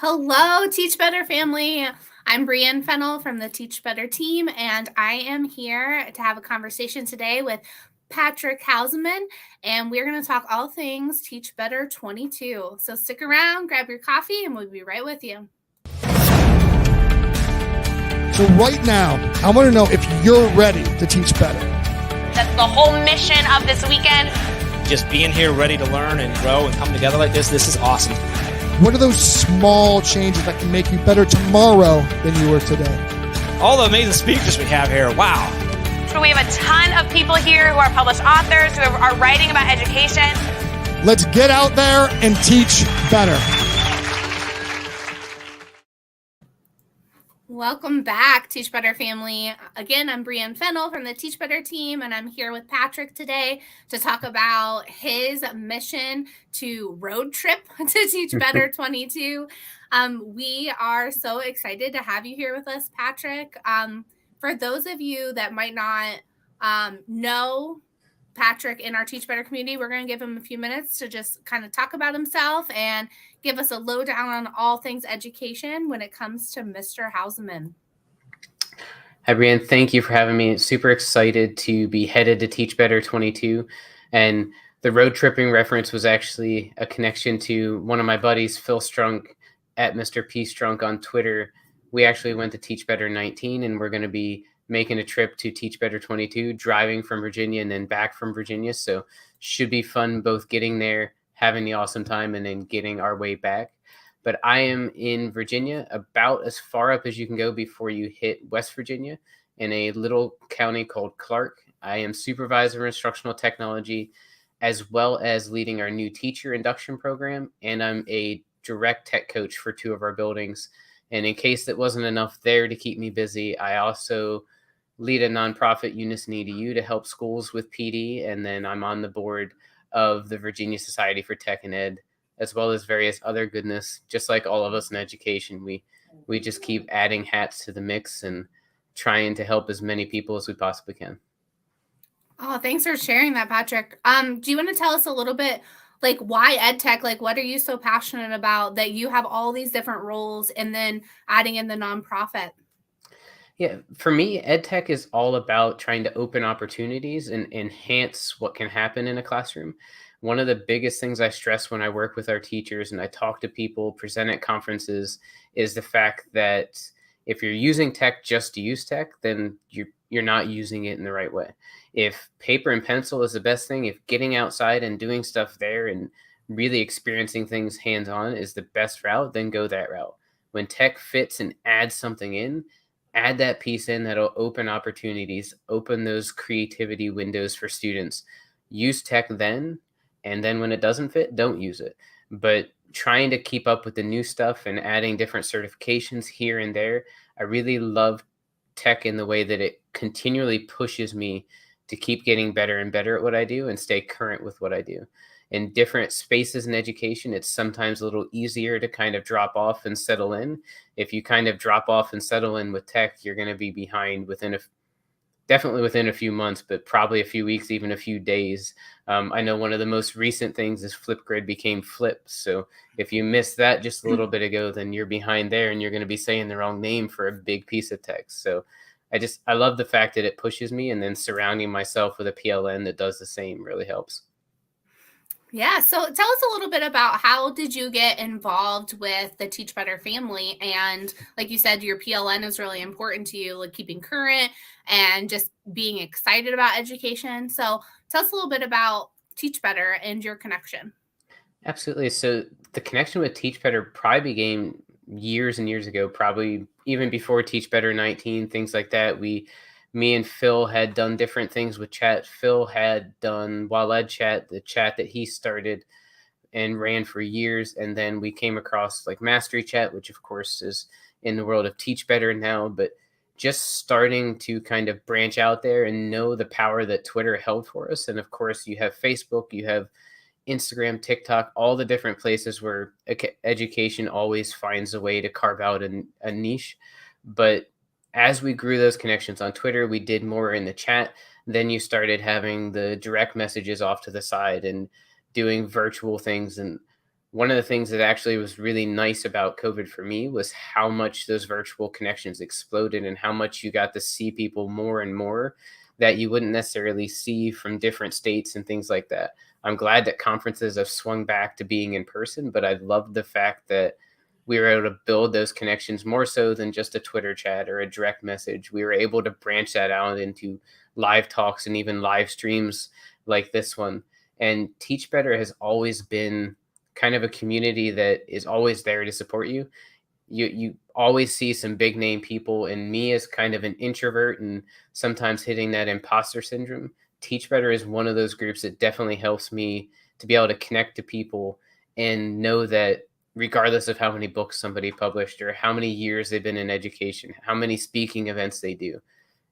Hello, TeachBetter family. I'm Brienne Fennell from the TeachBetter team, and I am here to have a conversation today with Patrick Hausammann, and we're going to talk all things TeachBetter 22. So stick around, grab your coffee, and we'll be right with you. So right now, I want to know if you're ready to teach better. That's the whole mission of this weekend. Just being here ready to learn and grow and come together like this is awesome. What are those small changes that can make you better tomorrow than you were today? All the amazing speakers we have here, wow. So we have a ton of people here who are published authors, who are writing about education. Let's get out there and teach better. Welcome back, TeachBetter family. Again, I'm Brienne Fennell from the TeachBetter team, and I'm here with Patrick today to talk about his mission to road trip to TeachBetter 22. We are so excited to have you here with us, Patrick. For those of you that might not know Patrick in our TeachBetter community, we're going to give him a few minutes to just kind of talk about himself and give us a lowdown on all things education when it comes to Mr. Hausammann. Hi, Brienne. Thank you for having me. Super excited to be headed to TeachBetter 22. And the road tripping reference was actually a connection to one of my buddies, Phil Strunk, at Mr. P. Strunk on Twitter. We actually went to TeachBetter 19, and we're going to be making a trip to TeachBetter 22, driving from Virginia and then back from Virginia. So should be fun both getting there, having the awesome time, and then getting our way back. But I am in Virginia, about as far up as you can go before you hit West Virginia, in a little county called Clark. I am supervisor of instructional technology, as well as leading our new teacher induction program. And I'm a direct tech coach for two of our buildings. And in case that wasn't enough there to keep me busy, I also lead a nonprofit, Unison EDU, to help schools with PD. And then I'm on the board of the Virginia Society for Tech and Ed, as well as various other goodness. Just like all of us in education, we just keep adding hats to the mix and trying to help as many people as we possibly can. Oh, thanks for sharing that, Patrick. Do you want to tell us a little bit, like, why EdTech? Like, what are you so passionate about that you have all these different roles and then adding in the nonprofit? Yeah, for me, EdTech is all about trying to open opportunities and enhance what can happen in a classroom. One of the biggest things I stress when I work with our teachers and I talk to people, present at conferences, is the fact that if you're using tech just to use tech, then you're not using it in the right way. If paper and pencil is the best thing, if getting outside and doing stuff there and really experiencing things hands-on is the best route, then go that route. When tech fits and adds something in, add that piece in that'll open opportunities, open those creativity windows for students. Use tech then, and then when it doesn't fit, don't use it. But trying to keep up with the new stuff and adding different certifications here and there, I really love tech in the way that it continually pushes me to keep getting better and better at what I do and stay current with what I do. In different spaces in education, it's sometimes a little easier to kind of drop off and settle in. If you kind of drop off and settle in with tech, you're going to be behind definitely within a few months, but probably a few weeks, even a few days. I know one of the most recent things is Flipgrid became Flip. So if you missed that just a little bit ago, then you're behind there and you're going to be saying the wrong name for a big piece of text. So I love the fact that it pushes me, and then surrounding myself with a PLN that does the same really helps. Yeah, so tell us a little bit about how did you get involved with the TeachBetter family? And like you said, your PLN is really important to you, like keeping current and just being excited about education. So tell us a little bit about TeachBetter and your connection. Absolutely. So the connection with TeachBetter probably began years and years ago, probably even before TeachBetter 19, things like that. Me and Phil had done different things with chat. Phil had done WildEd Chat, the chat that he started and ran for years. And then we came across like Mastery Chat, which of course is in the world of TeachBetter now, but just starting to kind of branch out there and know the power that Twitter held for us. And of course you have Facebook, you have Instagram, TikTok, all the different places where education always finds a way to carve out a niche. But as we grew those connections on Twitter, we did more in the chat. Then you started having the direct messages off to the side and doing virtual things. And one of the things that actually was really nice about COVID for me was how much those virtual connections exploded and how much you got to see people more and more that you wouldn't necessarily see from different states and things like that. I'm glad that conferences have swung back to being in person, but I love the fact that we were able to build those connections more so than just a Twitter chat or a direct message. We were able to branch that out into live talks and even live streams like this one. And TeachBetter has always been kind of a community that is always there to support you. You always see some big name people, and me as kind of an introvert and sometimes hitting that imposter syndrome. TeachBetter is one of those groups that definitely helps me to be able to connect to people and know that regardless of how many books somebody published or how many years they've been in education, how many speaking events they do,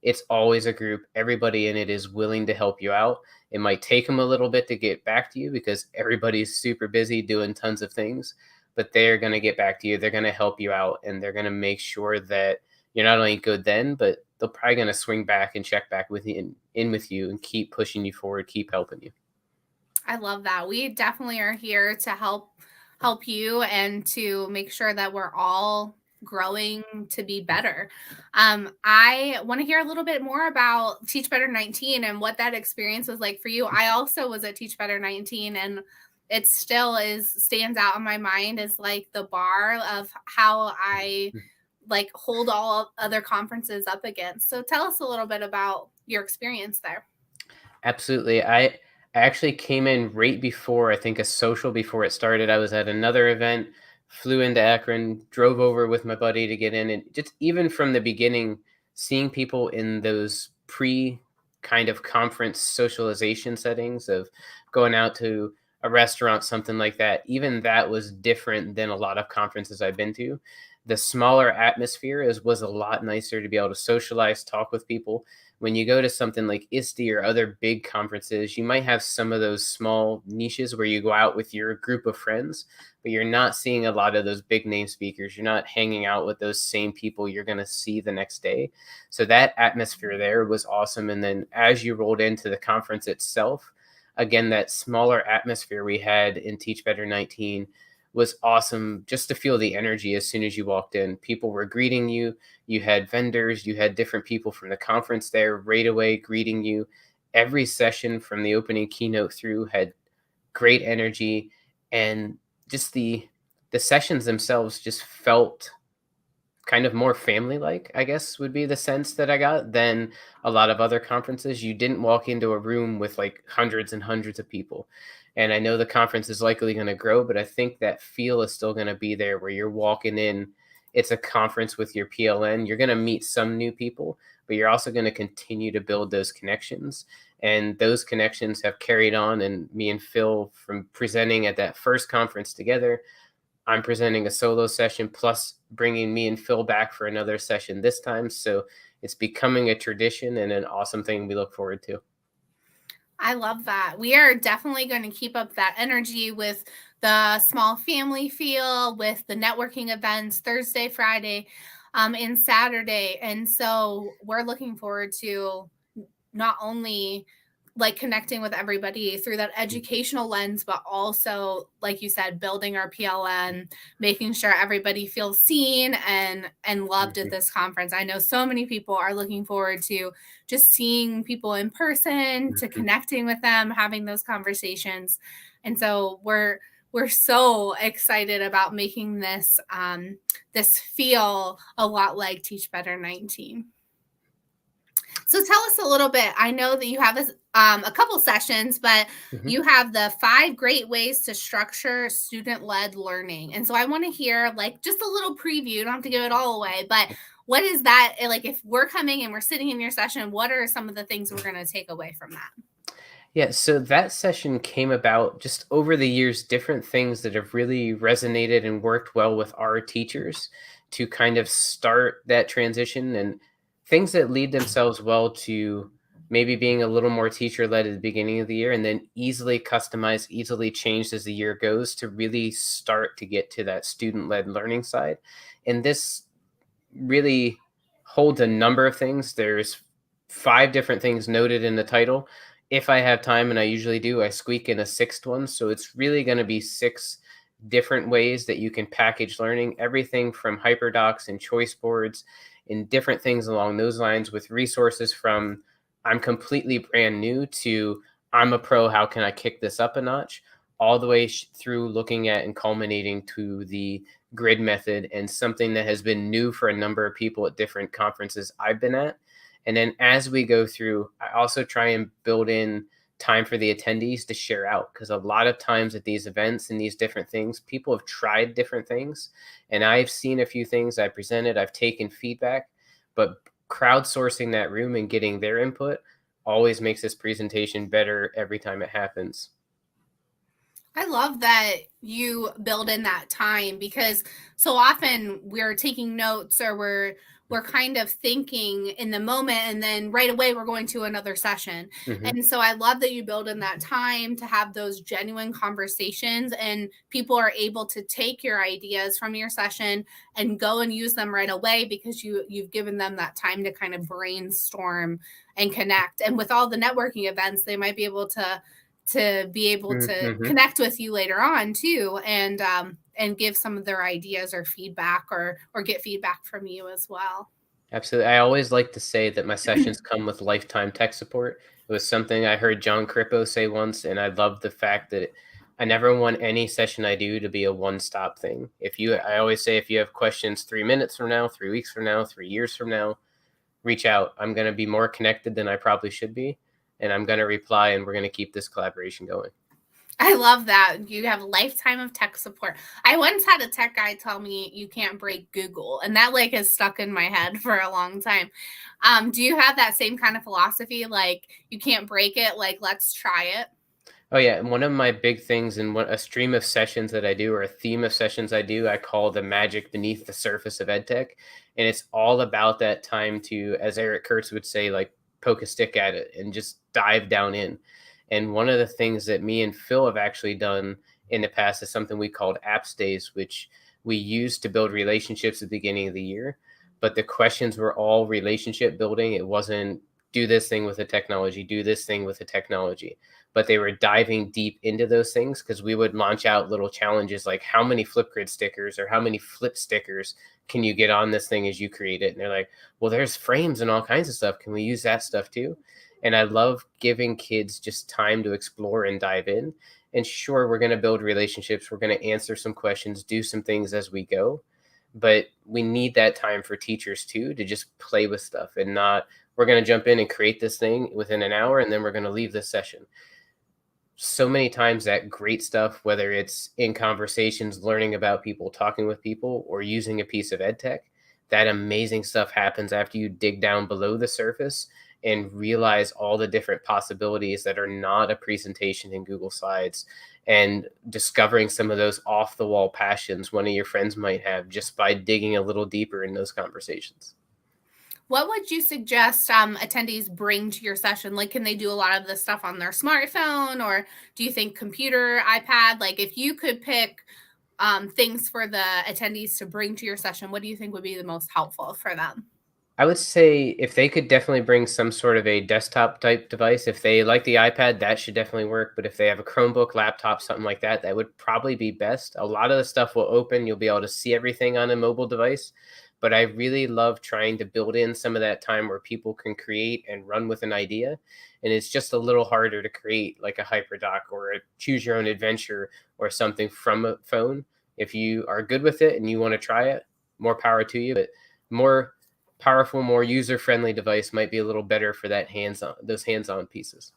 it's always a group. Everybody in it is willing to help you out. It might take them a little bit to get back to you because everybody's super busy doing tons of things, but they're going to get back to you. They're going to help you out, and they're going to make sure that you're not only good then, but they're probably going to swing back and check back with you in with you and keep pushing you forward, keep helping you. I love that. We definitely are here to help you and to make sure that we're all growing to be better. I want to hear a little bit more about TeachBetter 19 and what that experience was like for you. I also was at TeachBetter 19, and it still stands out in my mind as like the bar of how I like hold all other conferences up against. So tell us a little bit about your experience there. Absolutely. I actually came in right before, I think, a social before it started. I was at another event, flew into Akron, drove over with my buddy to get in. And just even from the beginning, seeing people in those pre kind of conference socialization settings of going out to a restaurant, something like that, even that was different than a lot of conferences I've been to. The smaller atmosphere was a lot nicer to be able to socialize, talk with people. When you go to something like ISTE or other big conferences, you might have some of those small niches where you go out with your group of friends, but you're not seeing a lot of those big name speakers. You're not hanging out with those same people you're going to see the next day. So that atmosphere there was awesome. And then as you rolled into the conference itself, again, that smaller atmosphere we had in TeachBetter 19 was awesome, just to feel the energy as soon as you walked in. People were greeting you. You had vendors, you had different people from the conference there right away greeting you. Every session from the opening keynote through had great energy, and just the sessions themselves just felt kind of more family-like, I guess would be the sense that I got, than a lot of other conferences. You didn't walk into a room with like hundreds and hundreds of people. And I know the conference is likely going to grow, but I think that feel is still going to be there where you're walking in. It's a conference with your PLN. You're going to meet some new people, but you're also going to continue to build those connections. And those connections have carried on. And me and Phil, from presenting at that first conference together, I'm presenting a solo session plus bringing me and Phil back for another session this time. So it's becoming a tradition and an awesome thing we look forward to. I love that. We are definitely going to keep up that energy with the small family feel, with the networking events Thursday, Friday, and Saturday. And so we're looking forward to not only like connecting with everybody through that educational lens, but also, like you said, building our PLN, making sure everybody feels seen and loved at this conference. I know so many people are looking forward to just seeing people in person, to connecting with them, having those conversations. And so we're so excited about making this this feel a lot like TeachBetter 19. So tell us a little bit. I know that you have a couple sessions, but you have the 5 great ways to structure student-led learning. And so I want to hear like just a little preview. You don't have to give it all away, but what is that? Like if we're coming and we're sitting in your session, what are some of the things we're going to take away from that? Yeah, so that session came about just over the years, different things that have really resonated and worked well with our teachers to kind of start that transition, and things that lead themselves well to maybe being a little more teacher-led at the beginning of the year and then easily customized, easily changed as the year goes to really start to get to that student-led learning side. And this really holds a number of things. There's 5 different things noted in the title. If I have time, and I usually do, I squeak in a 6th one. So it's really going to be 6 different ways that you can package learning, everything from hyperdocs and choice boards and different things along those lines, with resources from I'm completely brand new to I'm a pro, how can I kick this up a notch, all the way through looking at and culminating to the grid method, and something that has been new for a number of people at different conferences I've been at. And then as we go through, I also try and build in time for the attendees to share out, because a lot of times at these events and these different things, people have tried different things, and I've seen a few things I presented, I've taken feedback, but crowdsourcing that room and getting their input always makes this presentation better every time it happens. I love that you build in that time, because so often we're taking notes or we're kind of thinking in the moment, and then right away we're going to another session. Mm-hmm. And so I love that you build in that time to have those genuine conversations, and people are able to take your ideas from your session and go and use them right away, because you've given them that time to kind of brainstorm and connect. And with all the networking events, they might be able to connect with you later on too, and give some of their ideas or feedback, or get feedback from you as well. Absolutely. I always like to say that my sessions come with lifetime tech support. It was something I heard John Crippo say once, and I love the fact that I never want any session I do to be a one-stop thing. I always say, if you have questions 3 minutes from now, 3 weeks from now, 3 years from now, reach out. I'm going to be more connected than I probably should be, and I'm going to reply, and we're going to keep this collaboration going. I love that. You have a lifetime of tech support. I once had a tech guy tell me you can't break Google, and that has stuck in my head for a long time. Do you have that same kind of philosophy? Like, you can't break it, like, let's try it? Oh yeah, and one of my big things in a stream of sessions that I do, or a theme of sessions I do, I call the magic beneath the surface of EdTech. And it's all about that time to, as Eric Kurtz would say, like, poke a stick at it and just dive down in. And one of the things that me and Phil have actually done in the past is something we called Apps Days, which we used to build relationships at the beginning of the year. But the questions were all relationship building. It wasn't do this thing with the technology, do this thing with the technology. But they were diving deep into those things, because we would launch out little challenges like, how many Flipgrid stickers or how many flip stickers can you get on this thing as you create it? And they're like, well, there's frames and all kinds of stuff. Can we use that stuff too? And I love giving kids just time to explore and dive in. And sure, we're going to build relationships. We're going to answer some questions, do some things as we go. But we need that time for teachers too, to just play with stuff, and not, we're going to jump in and create this thing within an hour, and then we're going to leave this session. So many times that great stuff, whether it's in conversations, learning about people, talking with people, or using a piece of EdTech, that amazing stuff happens after you dig down below the surface and realize all the different possibilities that are not a presentation in Google Slides, and discovering some of those off the wall passions one of your friends might have just by digging a little deeper in those conversations. What would you suggest attendees bring to your session? Like, can they do a lot of this stuff on their smartphone, or do you think computer, iPad? Like, if you could pick things for the attendees to bring to your session, what do you think would be the most helpful for them? I would say if they could definitely bring some sort of a desktop type device. If they like the iPad, that should definitely work. But if they have a Chromebook, laptop, something like that, that would probably be best. A lot of the stuff will open. You'll be able to see everything on a mobile device. But I really love trying to build in some of that time where people can create and run with an idea. And it's just a little harder to create like a hyperdoc or a choose your own adventure or something from a phone. If you are good with it and you want to try it, more power to you. But more powerful, more user-friendly device might be a little better for that those hands-on pieces.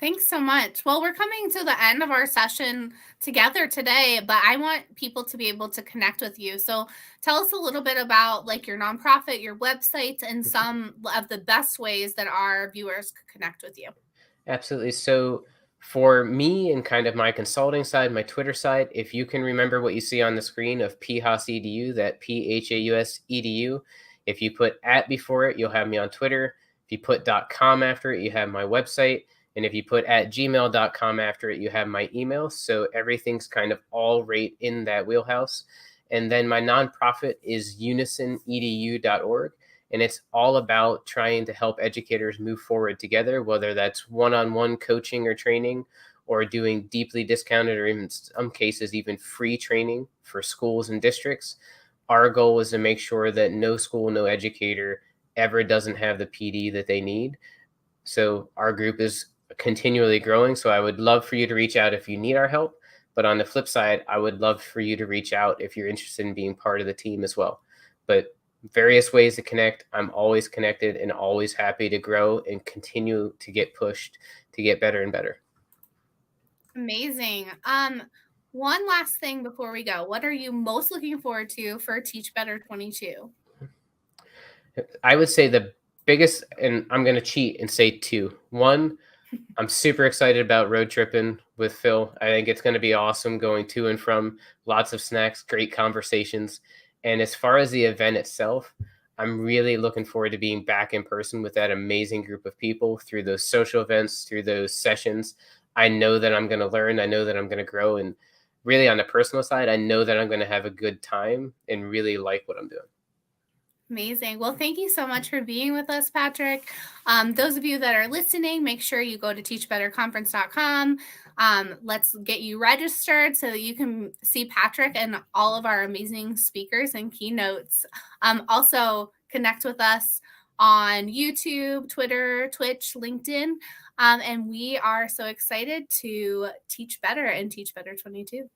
Thanks so much. Well, we're coming to the end of our session together today, but I want people to be able to connect with you. So tell us a little bit about like your nonprofit, your website, and some of the best ways that our viewers could connect with you. Absolutely. So for me and kind of my consulting side, my Twitter side, if you can remember what you see on the screen of PHAUS.edu, that PHAUS.edu, if you put @ before it, you'll have me on Twitter. If you put .com after it, you have my website. And if you put @gmail.com after it, you have my email. So everything's kind of all right in that wheelhouse. And then my nonprofit is unisonedu.org. And it's all about trying to help educators move forward together, whether that's one-on-one coaching or training, or doing deeply discounted or in some cases even free training for schools and districts. Our goal is to make sure that no school, no educator ever doesn't have the PD that they need. So our group is continually growing. So I would love for you to reach out if you need our help. But on the flip side, I would love for you to reach out if you're interested in being part of the team as well. But various ways to connect. I'm always connected and always happy to grow and continue to get pushed to get better and better. Amazing. One last thing before we go. What are you most looking forward to for TeachBetter 22? I would say the biggest, and I'm going to cheat and say two. One, I'm super excited about road tripping with Phil. I think it's going to be awesome going to and from, lots of snacks, great conversations. And as far as the event itself, I'm really looking forward to being back in person with that amazing group of people through those social events, through those sessions. I know that I'm going to learn. I know that I'm going to grow. And really on the personal side, I know that I'm going to have a good time and really like what I'm doing. Amazing. Well, thank you so much for being with us, Patrick. Those of you that are listening, make sure you go to teachbetterconference.com. Let's get you registered so that you can see Patrick and all of our amazing speakers and keynotes. Also, connect with us on YouTube, Twitter, Twitch, LinkedIn. And we are so excited to teach better and teach better 22.